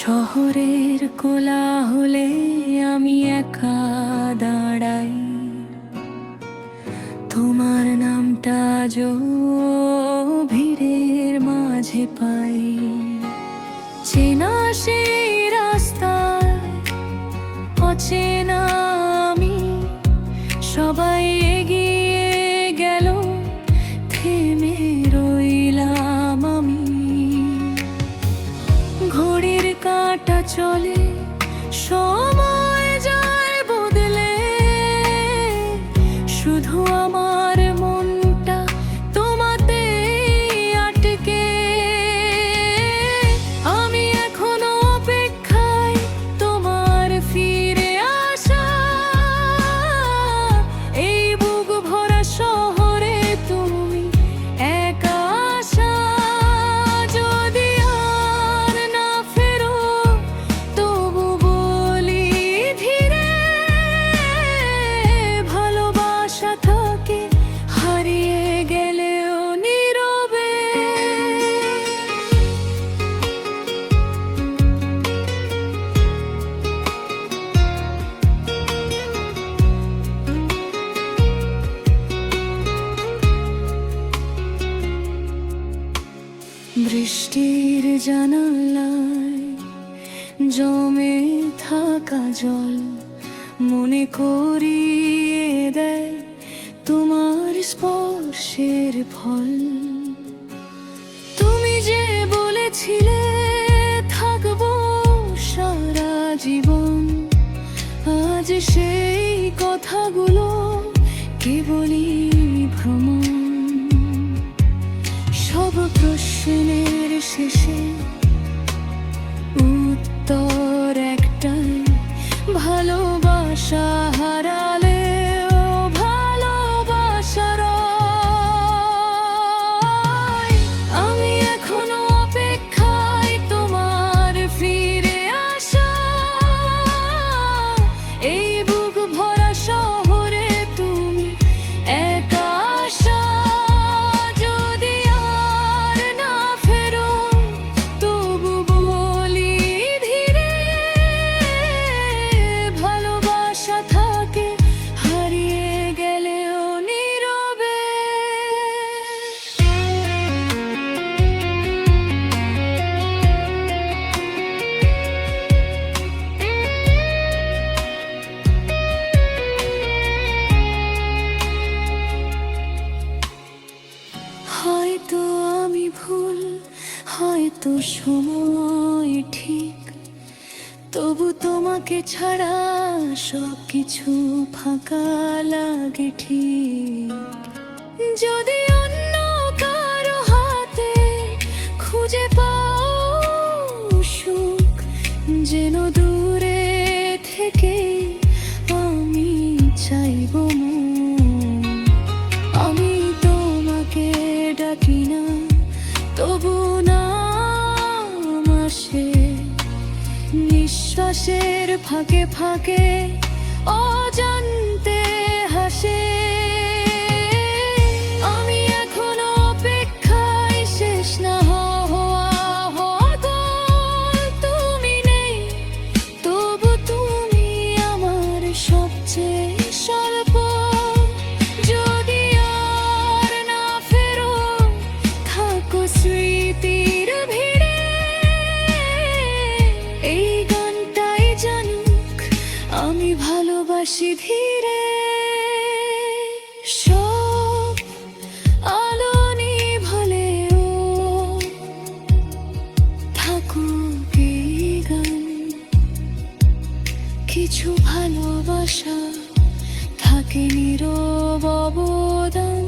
শহরের কোলাহলে আমি একা দাঁড়াই, তোমার নামটা আজও ভিড়ের মাঝে পাই। চেনা সেই রাস্তায় অচেনা আমি, সবাই এগিয়ে গেল থেমে রইলাম আমি। ঘড়ির কাঁটা চলে, সময় যায় বদলে, শুধু আমার মনটা তোমাতে আটকে। আমি এখনো অপেক্ষায় তোমার ফিরে আসা, এই বুক ভরা শহরে তুমি একা আসা। যদি আর না ফেরো তবু বলি ধীরে, ভালোবাসা থাকে হারিয়ে গেলেও নীরবে। বৃষ্টির জানালায় জমে থাকা জল মনে করিয়ে দেয় তোমার স্পর্শের ফল। তুমি যে বলেছিলে থাকবো সারা জীবন, আজ সেই কথাগুলো কেবলই ভ্রমণ। সব প্রশ্নের শেষে উত্তর একটাই, ভালোবাসা হারালে ভালোবাসার। আমি এখনো অপেক্ষায় তোমার ফিরে আসা, এই বুক ভরা শহরে তুমি একা আসা। যদি আর না ফেরো তবু বলি ধীরে, ভালোবাসা থাকে হারিয়ে গেলেও নীরবে। হয়তো আমি ভুল, হয়তো সময় ঠিক, তবু তোমাকে ছাড়া সবকিছু ফাঁকা লাগে ঠিক। যদি অন্য কারো হাতে খুঁজে পাও সুখ, যেন দূরে থেকে আমি চাইবো মন। আমি তোমাকে ডাকি না, তবু নাম আসে নিঃশ্বাসের ফাঁকে ফাঁকে, অজান্তে হাসে। আমি এখনো অপেক্ষায় শেষ না হওয়া গল্প। তুমি নেই তবু তুমি আমার সবচেয়ে স্বল্প। যদি আর না ফেরো থাকো স্মৃতির ভিড়ে, এই গানটাই জানুক আমি ভালোবাসি ধীরে। সব আলো নিভালেও থাকুক এই গান, কিছু ভালোবাসা থাকে নীরব অবদান।